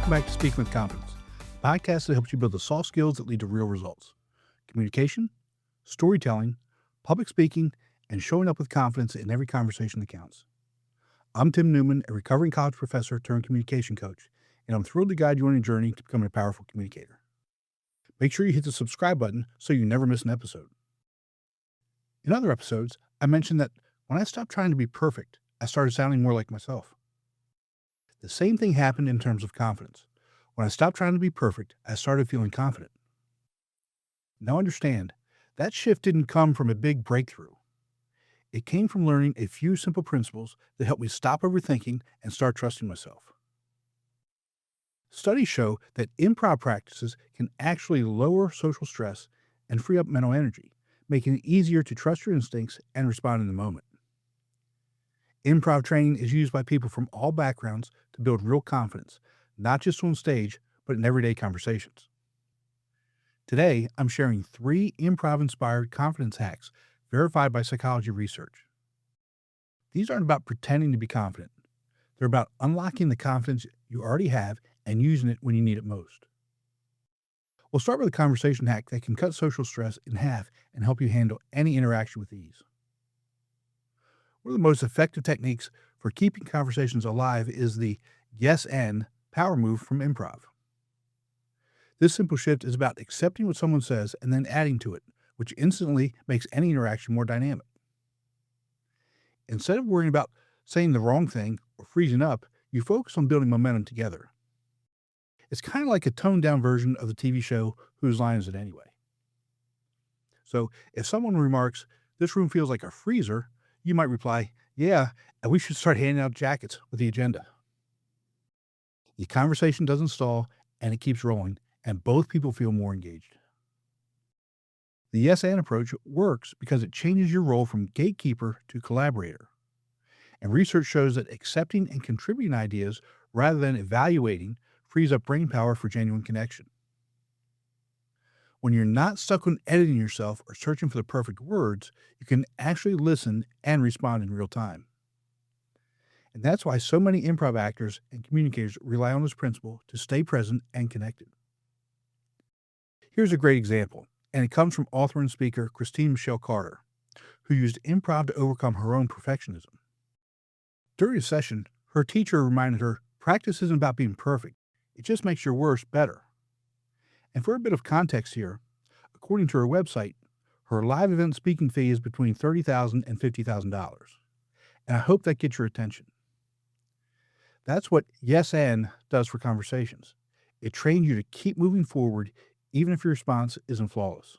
Welcome back to Speaking with Confidence, a podcast that helps you build the soft skills that lead to real results. Communication, storytelling, public speaking, and showing up with confidence in every conversation that counts. I'm Tim Newman, a recovering college professor turned communication coach, and I'm thrilled to guide you on a journey to becoming a powerful communicator. Make sure you hit the subscribe button so you never miss an episode. In other episodes, I mentioned that when I stopped trying to be perfect, I started sounding more like myself. The same thing happened in terms of confidence. When I stopped trying to be perfect, I started feeling confident. Now understand, that shift didn't come from a big breakthrough. It came from learning a few simple principles that helped me stop overthinking and start trusting myself. Studies show that improv practices can actually lower social stress and free up mental energy, making it easier to trust your instincts and respond in the moment. Improv training is used by people from all backgrounds to build real confidence, not just on stage, but in everyday conversations. Today, I'm sharing 3 improv-inspired confidence hacks verified by psychology research. These aren't about pretending to be confident. They're about unlocking the confidence you already have and using it when you need it most. We'll start with a conversation hack that can cut social stress in half and help you handle any interaction with ease. One of the most effective techniques for keeping conversations alive is the yes and power move from improv. This simple shift is about accepting what someone says and then adding to it, which instantly makes any interaction more dynamic. Instead of worrying about saying the wrong thing or freezing up, you focus on building momentum together. It's kind of like a toned-down version of the TV show Whose Line Is It Anyway? So if someone remarks, "This room feels like a freezer," you might reply, "Yeah, and we should start handing out jackets with the agenda." The conversation doesn't stall, and it keeps rolling, and both people feel more engaged. The yes and approach works because it changes your role from gatekeeper to collaborator. And research shows that accepting and contributing ideas rather than evaluating frees up brain power for genuine connection. When you're not stuck on editing yourself or searching for the perfect words, you can actually listen and respond in real time. And that's why so many improv actors and communicators rely on this principle to stay present and connected. Here's a great example, and it comes from author and speaker Christine Michelle Carter, who used improv to overcome her own perfectionism. During a session, her teacher reminded her, "Practice isn't about being perfect. It just makes your worse better." And for a bit of context here, according to her website, her live event speaking fee is between $30,000 and $50,000. And I hope that gets your attention. That's what yes and does for conversations. It trains you to keep moving forward even if your response isn't flawless.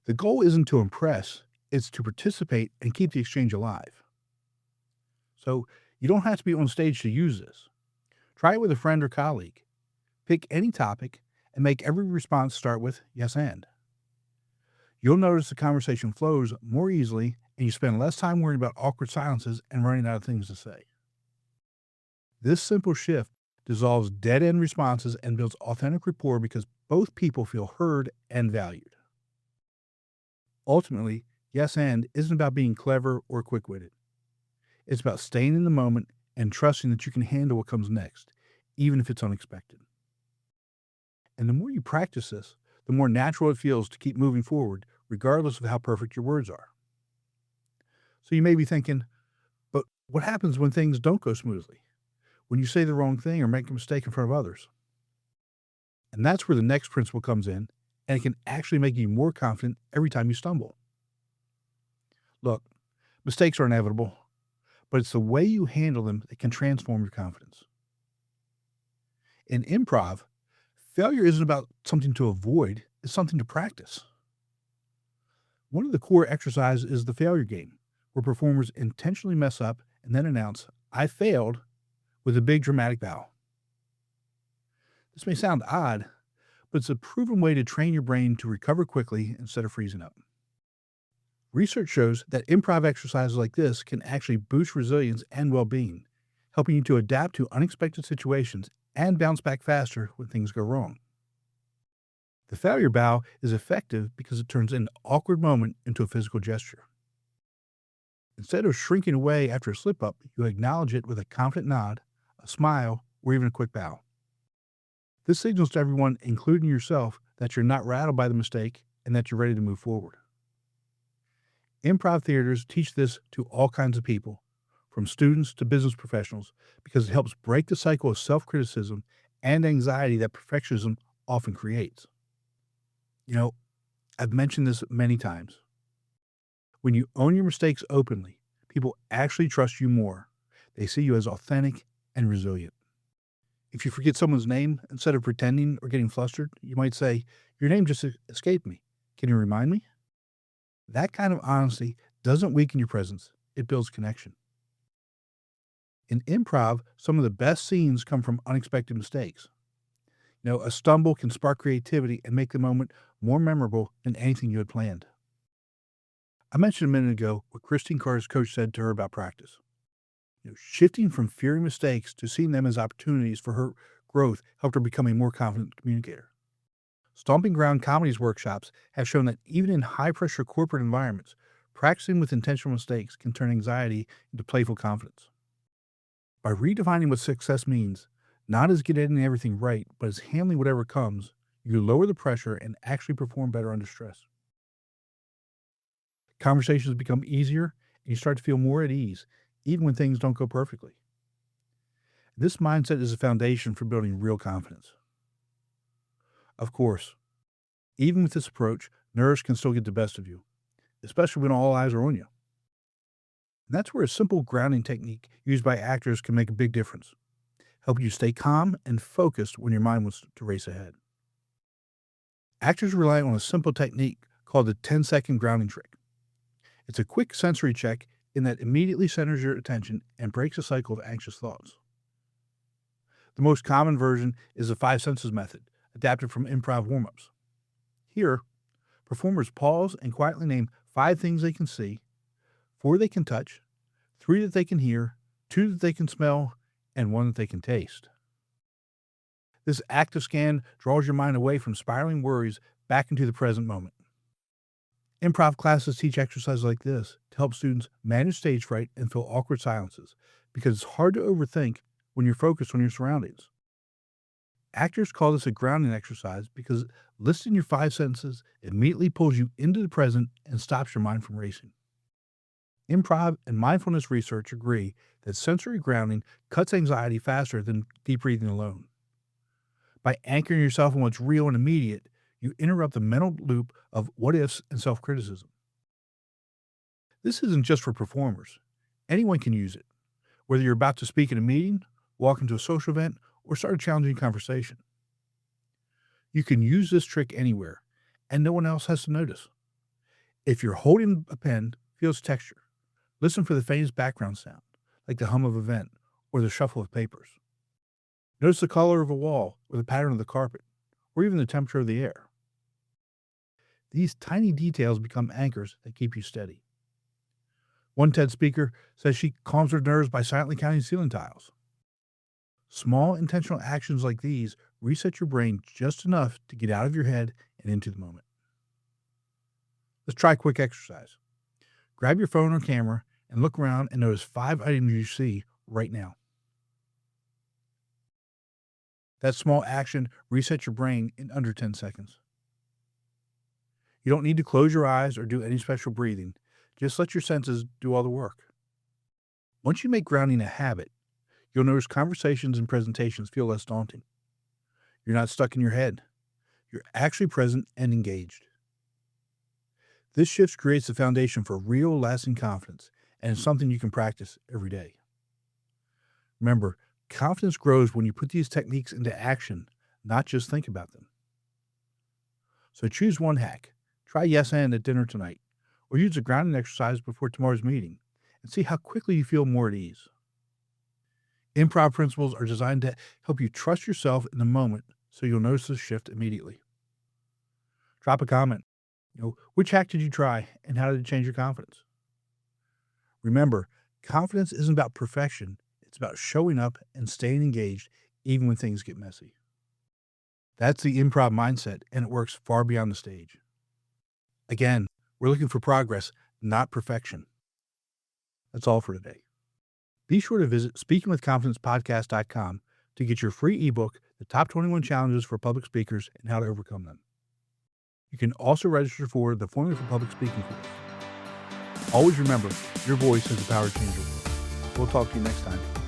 The goal isn't to impress, it's to participate and keep the exchange alive. So you don't have to be on stage to use this. Try it with a friend or colleague. Pick any topic and make every response start with yes and. You'll notice the conversation flows more easily and you spend less time worrying about awkward silences and running out of things to say. This simple shift dissolves dead-end responses and builds authentic rapport because both people feel heard and valued. Ultimately, yes and isn't about being clever or quick-witted. It's about staying in the moment and trusting that you can handle what comes next, even if it's unexpected. And the more you practice this, the more natural it feels to keep moving forward, regardless of how perfect your words are. So you may be thinking, but what happens when things don't go smoothly? When you say the wrong thing or make a mistake in front of others? And that's where the next principle comes in, and it can actually make you more confident every time you stumble. Look, mistakes are inevitable, but it's the way you handle them that can transform your confidence. In improv, failure isn't about something to avoid, it's something to practice. One of the core exercises is the failure game, where performers intentionally mess up and then announce, "I failed," with a big dramatic bow. This may sound odd, but it's a proven way to train your brain to recover quickly instead of freezing up. Research shows that improv exercises like this can actually boost resilience and well-being, helping you to adapt to unexpected situations and bounce back faster when things go wrong. The failure bow is effective because it turns an awkward moment into a physical gesture. Instead of shrinking away after a slip-up, you acknowledge it with a confident nod, a smile, or even a quick bow. This signals to everyone, including yourself, that you're not rattled by the mistake and that you're ready to move forward. Improv theaters teach this to all kinds of people, from students to business professionals, because it helps break the cycle of self-criticism and anxiety that perfectionism often creates. I've mentioned this many times. When you own your mistakes openly, people actually trust you more. They see you as authentic and resilient. If you forget someone's name, instead of pretending or getting flustered, you might say, "Your name just escaped me. Can you remind me?" That kind of honesty doesn't weaken your presence, it builds connection. In improv, some of the best scenes come from unexpected mistakes. A stumble can spark creativity and make the moment more memorable than anything you had planned. I mentioned a minute ago what Christine Carter's coach said to her about practice. Shifting from fearing mistakes to seeing them as opportunities for her growth helped her become a more confident communicator. Stomping Ground Comedy's workshops have shown that even in high-pressure corporate environments, practicing with intentional mistakes can turn anxiety into playful confidence. By redefining what success means, not as getting everything right, but as handling whatever comes, you lower the pressure and actually perform better under stress. Conversations become easier, and you start to feel more at ease, even when things don't go perfectly. This mindset is a foundation for building real confidence. Of course, even with this approach, nerves can still get the best of you, especially when all eyes are on you. And that's where a simple grounding technique used by actors can make a big difference, help you stay calm and focused when your mind wants to race ahead. Actors rely on a simple technique called the 10-second grounding trick. It's a quick sensory check in that immediately centers your attention and breaks a cycle of anxious thoughts. The most common version is the 5 senses method, adapted from improv warm-ups. Here, performers pause and quietly name 5 things they can see, 4 they can touch, 3 that they can hear, 2 that they can smell, and 1 that they can taste. This active scan draws your mind away from spiraling worries back into the present moment. Improv classes teach exercises like this to help students manage stage fright and fill awkward silences, because it's hard to overthink when you're focused on your surroundings. Actors call this a grounding exercise because listing your 5 senses immediately pulls you into the present and stops your mind from racing. Improv and mindfulness research agree that sensory grounding cuts anxiety faster than deep breathing alone. By anchoring yourself in what's real and immediate, you interrupt the mental loop of what-ifs and self-criticism. This isn't just for performers. Anyone can use it, whether you're about to speak at a meeting, walk into a social event, or start a challenging conversation. You can use this trick anywhere, and no one else has to notice. If you're holding a pen, feel its texture. Listen for the faintest background sound, like the hum of a vent or the shuffle of papers. Notice the color of a wall or the pattern of the carpet, or even the temperature of the air. These tiny details become anchors that keep you steady. One TED speaker says she calms her nerves by silently counting ceiling tiles. Small intentional actions like these reset your brain just enough to get out of your head and into the moment. Let's try a quick exercise. Grab your phone or camera and look around and notice 5 items you see right now. That small action resets your brain in under 10 seconds. You don't need to close your eyes or do any special breathing. Just let your senses do all the work. Once you make grounding a habit, you'll notice conversations and presentations feel less daunting. You're not stuck in your head. You're actually present and engaged. This shift creates the foundation for real, lasting confidence, and it's something you can practice every day. Remember, confidence grows when you put these techniques into action, not just think about them. So choose one hack. Try yes and at dinner tonight, or use a grounding exercise before tomorrow's meeting, and see how quickly you feel more at ease. Improv principles are designed to help you trust yourself in the moment so you'll notice the shift immediately. Drop a comment. Which hack did you try and how did it change your confidence? Remember, confidence isn't about perfection. It's about showing up and staying engaged even when things get messy. That's the improv mindset, and it works far beyond the stage. Again, we're looking for progress, not perfection. That's all for today. Be sure to visit speakingwithconfidencepodcast.com to get your free ebook, The Top 21 Challenges for Public Speakers and How to Overcome Them. You can also register for the Formula for Public Speaking course. Always remember, your voice has the power to change the world. We'll talk to you next time.